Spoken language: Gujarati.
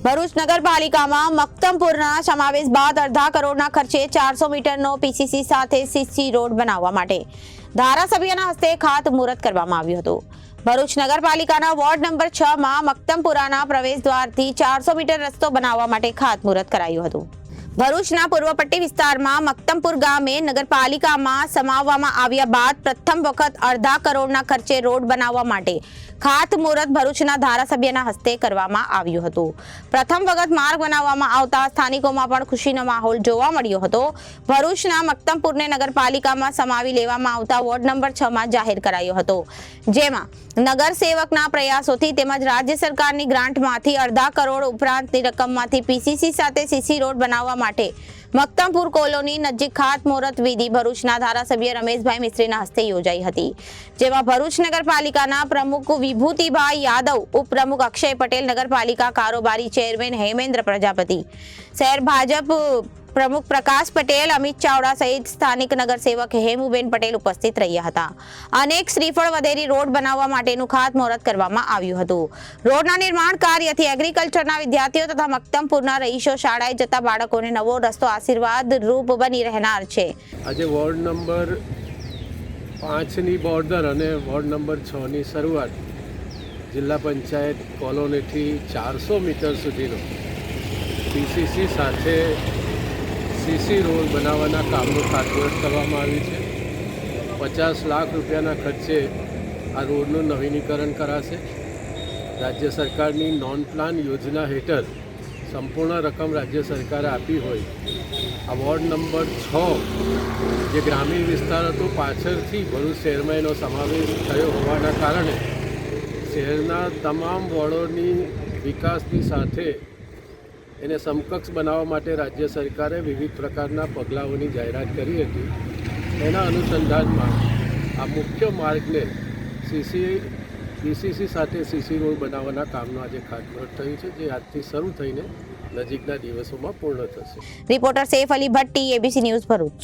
ભરૂચ નગરપાલિકામાં મક્તમપુરના સમાવેશ બાદ અડધા કરોડના ખર્ચે 400 મીટરનો પીસીસી સાથે સીસી રોડ બનાવવા માટે ધારાસભ્યના હસ્તે ખાતમુહૂર્ત કરવામાં આવ્યું હતું। ભરૂચ નગરપાલિકાના વોર્ડ નંબર 6 માં મક્તમપુરાના પ્રવેશ દ્વારથી 400 મીટર રસ્તો બનાવવા માટે ખાતમુહૂર્ત કરાયું હતું। ભરૂચના પૂર્વપટ્ટી વિસ્તારમાં મક્તમપુર ગામે નગરપાલિકામાં સમાવવામાં આવ્યા બાદ પ્રથમ વખત અડધા કરોડના ખર્ચે રોડ બનાવવા માટે ખાતમુહૂર્ત ભરૂચના ધારાસભ્યના હસ્તે કરવામાં આવ્યું હતું। પ્રથમ વખત માર્ગ બનાવવામાં આવતા સ્થાનિકોમાં પણ ખુશીનો માહોલ જોવા મળ્યો હતો। ભરૂચના મક્તમપુરને નગરપાલિકામાં સમાવી લેવામાં આવતા વોર્ડ નંબર 6 માં જાહેર કરાયો હતો, જેમાં નગરસેવકના પ્રયાસોથી તેમજ રાજ્ય સરકારની ગ્રાન્ટમાંથી અડધા કરોડ ઉપરાંતની રકમમાંથી પીસીસી સાથે સીસી રોડ બનાવવા માટે મક્તમપુર કોલોની નજીક ખાતમુહૂર્ત વિધિ ભરૂચના ધારાસભ્ય રમેશભાઈ મિસ્ત્રીના હસ્તે યોજાઈ હતી, જેમાં ભરૂચ નગરપાલિકાના પ્રમુખ વિભૂતિભાઈ યાદવ, ઉપપ્રમુખ અક્ષય પટેલ, નગરપાલિકા કારોબારી ચેરમેન હેમેન્દ્ર પ્રજાપતિ, શહેર ભાજપ પ્રમુખ પ્રકાશ પટેલ, અમિત ચાવડા સહિત સ્થાનિક નગરસેવક હેમુબેન પટેલ ઉપસ્થિત રહ્યા હતા। અનેક શ્રીફળ વધેરી રોડ બનાવવા માટેનું ખાતમુહૂર્ત કરવામાં આવ્યું હતું। રોડના નિર્માણ કાર્યથી એગ્રીકલ્ચરના વિદ્યાર્થીઓ તથા મક્તમપુરના રહીશો, શાળાએ જતા બાળકોને નવો રસ્તો આશીર્વાદ રૂપ બની રહેનાર છે। આજે વોર્ડ નંબર 5ની બોર્ડર અને વોર્ડ નંબર 6ની શરૂઆત જિલ્લા પંચાયત કોલોનીથી 400 મીટર સુધીનો પીસીસી સાથે સીસી રોડ બનાવવાના કામનું ખાતમુહૂર્ત કરવામાં આવ્યું છે। 50 લાખ રૂપિયાના ખર્ચે આ રોડનું નવીનીકરણ કરાશે। રાજ્ય સરકારની નોન પ્લાન યોજના હેઠળ સંપૂર્ણ રકમ રાજ્ય સરકારે આપી હોય આ વોર્ડ નંબર 6 જે ગ્રામીણ વિસ્તાર હતો, પાછળથી ભરૂચ શહેરમાં એનો સમાવેશ થયો હોવાના કારણે શહેરના તમામ વોર્ડોની વિકાસની સાથે એને સમકક્ષ બનાવવા માટે રાજ્ય સરકારે વિવિધ પ્રકારના પગલાઓની જાહેરાત કરી હતી। એના અનુસંધાનમાં આ મુખ્ય માર્ગને પીસીસી સાથે સીસી રોડ બનાવવાના કામનું આજે ખાતમુહૂર્ત થયું છે, જે આજથી શરૂ થઈને નજીકના દિવસોમાં પૂર્ણ થશે। Reporter Saif Ali Bhatti, ABC news Bharuch.